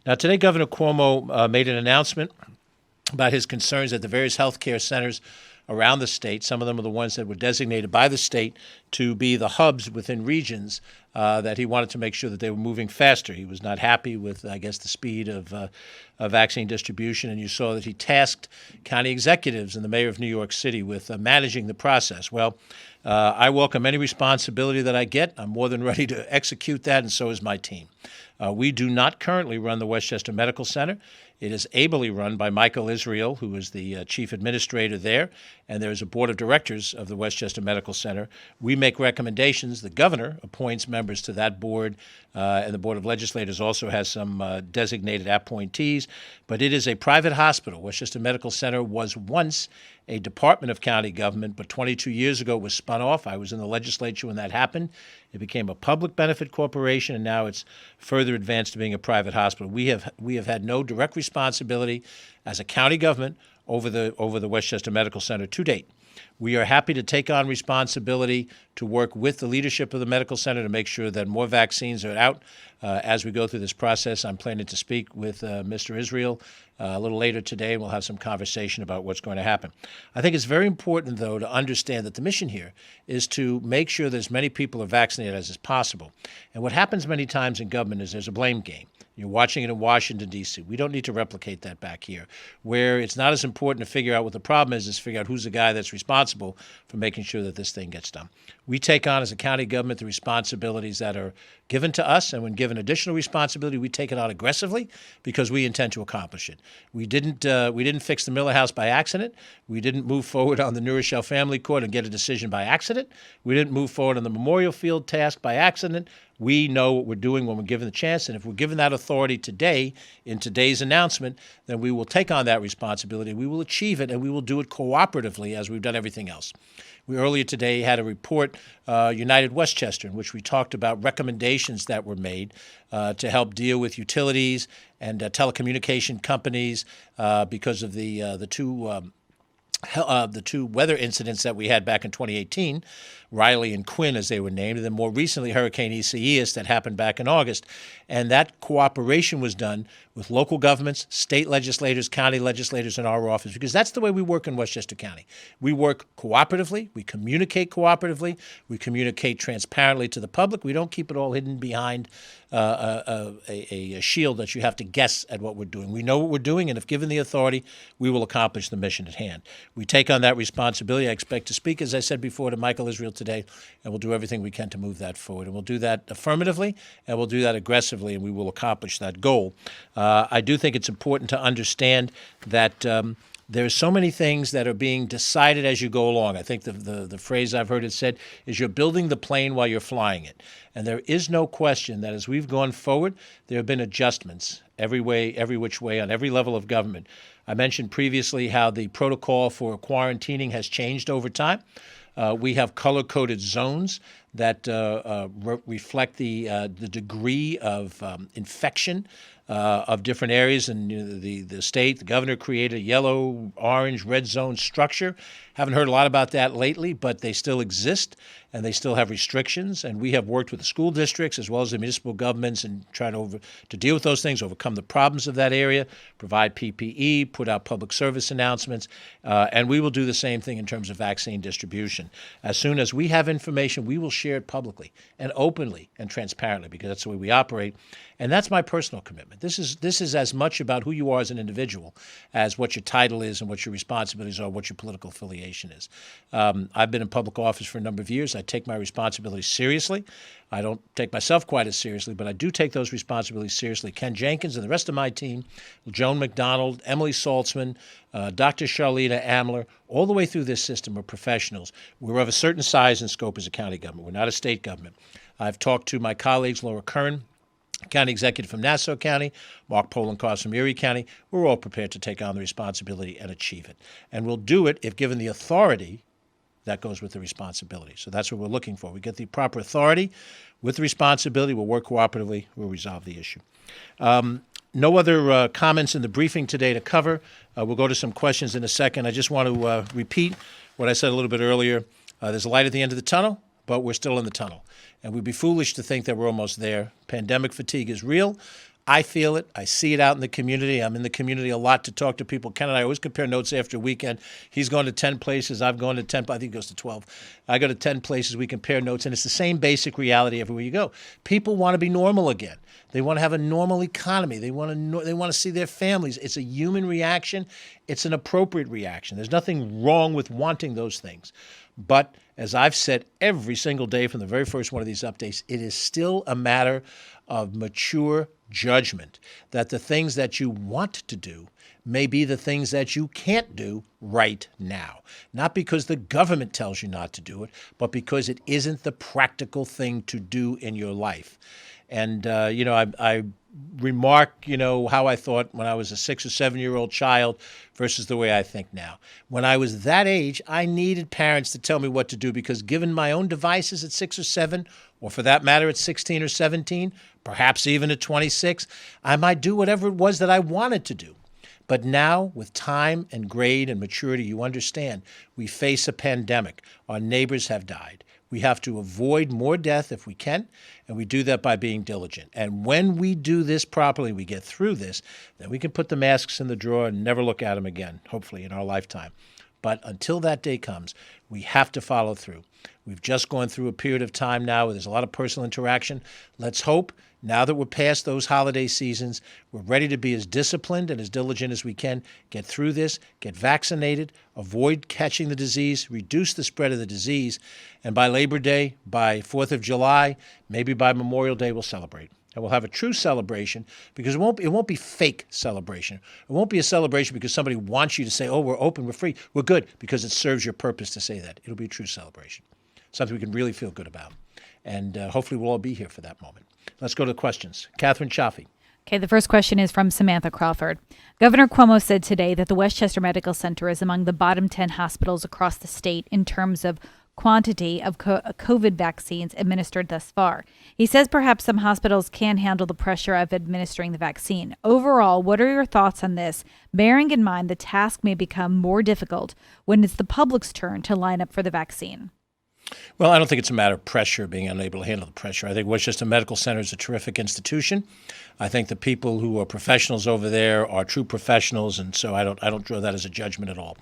Now, today, Governor Cuomo made an announcement about his concerns at the various healthcare centers around the state. Some of them are the ones that were designated by the state to be the hubs within regions, that he wanted to make sure that they were moving faster. He was not happy with, I guess, the speed of vaccine distribution, and you saw that he tasked county executives and the mayor of New York City with managing the process. Well, I welcome any responsibility that I get. I'm more than ready to execute that, and so is my team. We do not currently run the Westchester Medical Center. It is ably run by Michael Israel, who is the chief administrator there, and there is a board of directors of the Westchester Medical Center. We make recommendations. The governor appoints members to that board, and the Board of Legislators also has some designated appointees. But it is a private hospital. Westchester Medical Center was once a department of county government, but 22 years ago it was spun off. I was in the legislature when that happened. It became a public benefit corporation, and now it's further advanced to being a private hospital. We have had no direct responsibility as a county government over the Westchester Medical Center to date. We are happy to take on responsibility to work with the leadership of the medical center to make sure that more vaccines are out as we go through this process. I'm planning to speak with Mr. Israel a little later today, and we'll have some conversation about what's going to happen. I think it's very important, though, to understand that the mission here is to make sure that as many people are vaccinated as is possible. And what happens many times in government is there's a blame game. You're watching it in Washington, D.C. We don't need to replicate that back here, where it's not as important to figure out what the problem is figure out who's the guy that's responsible for making sure that this thing gets done. We take on, as a county government, the responsibilities that are given to us, and when given additional responsibility, we take it on aggressively because we intend to accomplish it. We didn't fix the Miller House by accident. We didn't move forward on the New Rochelle Family Court and get a decision by accident. We didn't move forward on the Memorial Field task by accident. We know what we're doing when we're given the chance, and if we're given that authority today, in today's announcement, then we will take on that responsibility, we will achieve it, and we will do it cooperatively as we've done everything else. We earlier today had a report, United Westchester, in which we talked about recommendations that were made to help deal with utilities and telecommunication companies because of the two weather incidents that we had back in 2018, Riley and Quinn, as they were named, and then more recently Hurricane Isaias that happened back in August. And that cooperation was done with local governments, state legislators, county legislators in our office, because that's the way we work in Westchester County. We work cooperatively. We communicate cooperatively. We communicate transparently to the public. We don't keep it all hidden behind a shield that you have to guess at what we're doing. We know what we're doing, and if given the authority, we will accomplish the mission at hand. We take on that responsibility. I expect to speak, as I said before, to Michael Israel today, and we'll do everything we can to move that forward. And we'll do that affirmatively, and we'll do that aggressively, and we will accomplish that goal. I do think it's important to understand that there's so many things that are being decided as you go along. I think the phrase I've heard it said is you're building the plane while you're flying it. And there is no question that as we've gone forward, there have been adjustments every which way on every level of government. I mentioned previously how the protocol for quarantining has changed over time. We have color-coded zones that reflect the degree of infection of different areas. And the state, the governor created a yellow, orange, red zone structure. Haven't heard a lot about that lately, but they still exist and they still have restrictions. And we have worked with the school districts as well as the municipal governments and trying to deal with those things, overcome the problems of that area, provide PPE, put out public service announcements, and we will do the same thing in terms of vaccine distribution. As soon as we have information, we will share it publicly and openly and transparently because that's the way we operate. And that's my personal commitment. This is as much about who you are as an individual as what your title is and what your responsibilities are, what your political affiliation is. I've been in public office for a number of years. I take my responsibilities seriously. I don't take myself quite as seriously, but I do take those responsibilities seriously. Ken Jenkins and the rest of my team, Joan McDonald, Emily Saltzman, Dr. Charlita Amler, all the way through this system are professionals. We're of a certain size and scope as a county government. We're not a state government. I've talked to my colleagues, Laura Kern, County Executive from Nassau County, Mark Polenkos from Erie County. We're all prepared to take on the responsibility and achieve it. And we'll do it if given the authority that goes with the responsibility. So that's what we're looking for. We get the proper authority with the responsibility. We'll work cooperatively. We'll resolve the issue. No other comments in the briefing today to cover. We'll go to some questions in a second. I just want to repeat what I said a little bit earlier. There's a light at the end of the tunnel, but we're still in the tunnel. And we'd be foolish to think that we're almost there. Pandemic fatigue is real. I feel it. I see it out in the community. I'm in the community a lot to talk to people. Ken and I always compare notes after a weekend. He's gone to 10 places. I've gone to 10. I think he goes to 12. I go to 10 places. We compare notes, and it's the same basic reality everywhere you go. People want to be normal again. They want to have a normal economy. They want to see their families. It's a human reaction. It's an appropriate reaction. There's nothing wrong with wanting those things. But as I've said every single day from the very first one of these updates, it is still a matter of mature judgment that the things that you want to do may be the things that you can't do right now. Not because the government tells you not to do it, but because it isn't the practical thing to do in your life. And, I remark, how I thought when I was a 6 or 7-year-old child versus the way I think now. When I was that age, I needed parents to tell me what to do because given my own devices at 6 or 7, or for that matter at 16 or 17, perhaps even at 26, I might do whatever it was that I wanted to do. But now, with time and grade and maturity, you understand, we face a pandemic. Our neighbors have died. We have to avoid more death if we can, and we do that by being diligent. And when we do this properly, we get through this, then we can put the masks in the drawer and never look at them again, hopefully, in our lifetime. But until that day comes, we have to follow through. We've just gone through a period of time now where there's a lot of personal interaction. Let's hope, now that we're past those holiday seasons, we're ready to be as disciplined and as diligent as we can, get through this, get vaccinated, avoid catching the disease, reduce the spread of the disease, and by Labor Day, by 4th of July, maybe by Memorial Day, we'll celebrate. And we'll have a true celebration because it won't be fake celebration. It won't be a celebration because somebody wants you to say, oh, we're open, we're free, we're good, because it serves your purpose to say that. It'll be a true celebration, something we can really feel good about. And hopefully we'll all be here for that moment. Let's go to the questions. Catherine Chaffee. Okay, the first question is from Samantha Crawford. Governor Cuomo said today that the Westchester Medical Center is among the bottom 10 hospitals across the state in terms of quantity of COVID vaccines administered thus far. He says perhaps some hospitals can handle the pressure of administering the vaccine. Overall, what are your thoughts on this, bearing in mind the task may become more difficult when it's the public's turn to line up for the vaccine? Well, I don't think it's a matter of pressure, being unable to handle the pressure. I think Westchester Medical Center is a terrific institution. I think the people who are professionals over there are true professionals, and so I don't draw that as a judgment at all.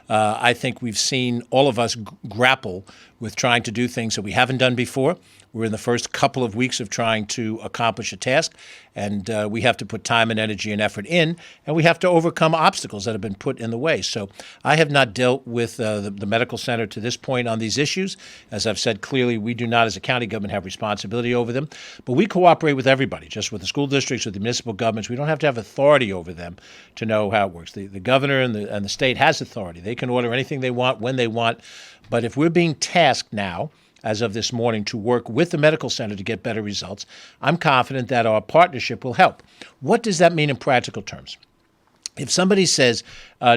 I think we've seen all of us grapple with trying to do things that we haven't done before. We're in the first couple of weeks of trying to accomplish a task, and we have to put time and energy and effort in, and we have to overcome obstacles that have been put in the way. So I have not dealt with the medical center to this point on these issues. As I've said clearly, we do not as a county government have responsibility over them, but we cooperate with everybody, just with the school districts, with the municipal governments. We don't have to have authority over them to know how it works. The governor and the state has authority. They can order anything they want when they want, but if we're being tasked now, as of this morning, to work with the medical center to get better results, I'm confident that our partnership will help. What does that mean in practical terms? If somebody says,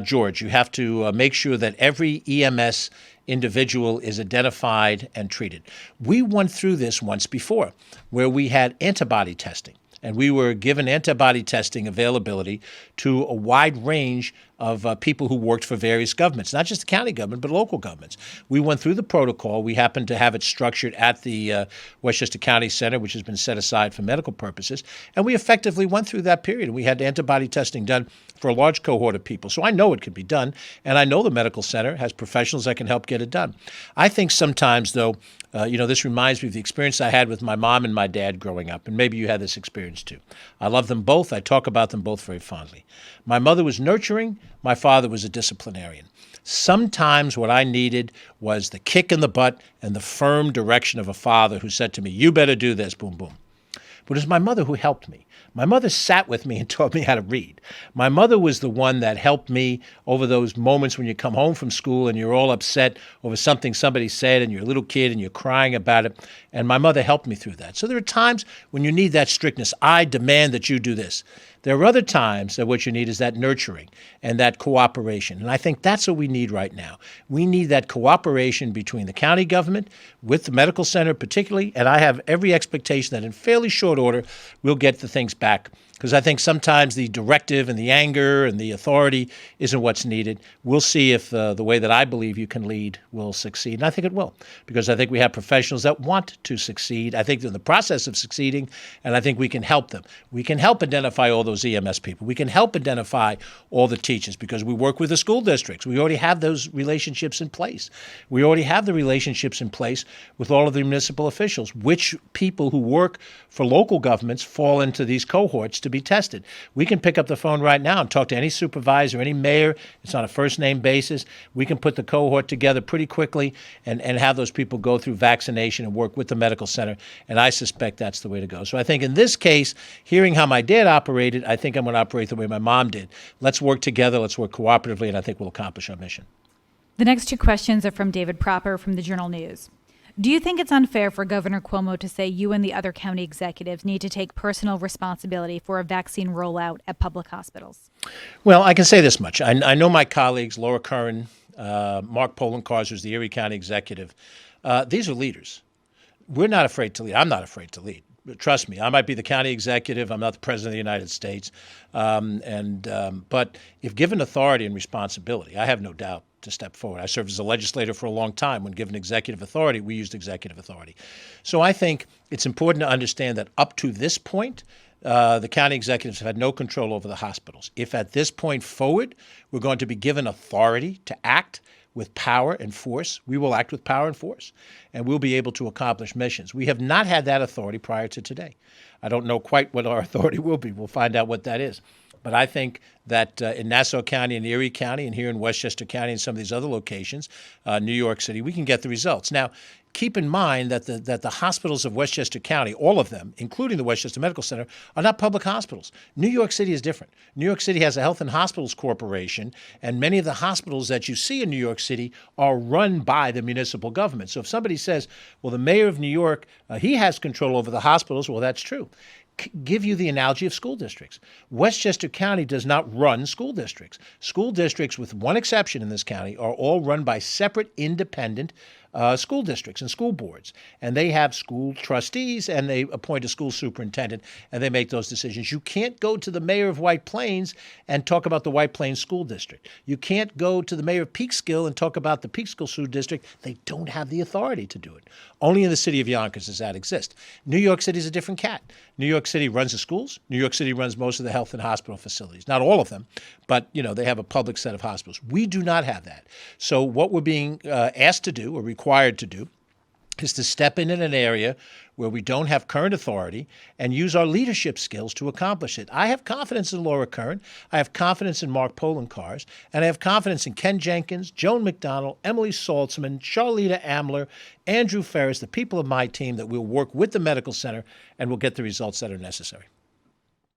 George, you have to make sure that every EMS individual is identified and treated. We went through this once before, where we had antibody testing. And we were given antibody testing availability to a wide range of people who worked for various governments, not just the county government, but local governments. We went through the protocol. We happened to have it structured at the Westchester County Center, which has been set aside for medical purposes. And we effectively went through that period. We had antibody testing done for a large cohort of people. So I know it can be done. And I know the medical center has professionals that can help get it done. I think sometimes, though, this reminds me of the experience I had with my mom and my dad growing up, and maybe you had this experience too. I love them both. I talk about them both very fondly. My mother was nurturing. My father was a disciplinarian. Sometimes what I needed was the kick in the butt and the firm direction of a father who said to me, you better do this, boom, boom. But it was my mother who helped me. My mother sat with me and taught me how to read. My mother was the one that helped me over those moments when you come home from school and you're all upset over something somebody said and you're a little kid and you're crying about it. And my mother helped me through that. So there are times when you need that strictness. I demand that you do this. There are other times that what you need is that nurturing and that cooperation. And I think that's what we need right now. We need that cooperation between the county government, with the medical center particularly, and I have every expectation that in fairly short order, we'll get the things back because I think sometimes the directive and the anger and the authority isn't what's needed. We'll see if the way that I believe you can lead will succeed. And I think it will, because I think we have professionals that want to succeed. I think they're in the process of succeeding, and I think we can help them. We can help identify all those EMS people. We can help identify all the teachers, because we work with the school districts. We already have those relationships in place. We already have the relationships in place with all of the municipal officials. Which people who work for local governments fall into these cohorts to be tested. We can pick up the phone right now and talk to any supervisor, any mayor. It's on a first-name basis. We can put the cohort together pretty quickly and have those people go through vaccination and work with the medical center, and I suspect that's the way to go. So I think in this case, hearing how my dad operated, I think I'm going to operate the way my mom did. Let's work together, let's work cooperatively, and I think we'll accomplish our mission. The next two questions are from David Proper from the Journal News. Do you think it's unfair for Governor Cuomo to say you and the other county executives need to take personal responsibility for a vaccine rollout at public hospitals? Well, I can say this much. I know my colleagues, Laura Curran, Mark Poloncarz, who's the Erie County executive. These are leaders. We're not afraid to lead. I'm not afraid to lead. Trust me, I might be the county executive. I'm not the president of the United States. But if given authority and responsibility, I have no doubt to step forward. I served as a legislator for a long time. When given executive authority, we used executive authority. So I think it's important to understand that up to this point, the county executives have had no control over the hospitals. If at this point forward, we're going to be given authority to act with power and force, we will act with power and force, and we'll be able to accomplish missions. We have not had that authority prior to today. I don't know quite what our authority will be. We'll find out what that is. But I think that in Nassau County and Erie County and here in Westchester County and some of these other locations, New York City, we can get the results. Now, keep in mind that the hospitals of Westchester County, all of them, including the Westchester Medical Center, are not public hospitals. New York City is different. New York City has a Health and Hospitals Corporation, and many of the hospitals that you see in New York City are run by the municipal government. So if somebody says, well, the mayor of New York, he has control over the hospitals, well, that's true. Give you the analogy of school districts. Westchester County does not run school districts. School districts, with one exception in this county, are all run by separate independent school districts and school boards. And they have school trustees, and they appoint a school superintendent, and they make those decisions. You can't go to the mayor of White Plains and talk about the White Plains School District. You can't go to the mayor of Peekskill and talk about the Peekskill School District. They don't have the authority to do it. Only in the city of Yonkers does that exist. New York City is a different cat. New York City runs the schools. New York City runs most of the health and hospital facilities. Not all of them, but they have a public set of hospitals. We do not have that. So what we're being asked to do, or required to do, is to step in an area where we don't have current authority and use our leadership skills to accomplish it. I have confidence in Laura Curran. I have confidence in Mark Poloncarz, and I have confidence in Ken Jenkins, Joan McDonnell, Emily Saltzman, Charlita Amler, Andrew Ferris, the people of my team, that we'll work with the medical center and we'll get the results that are necessary.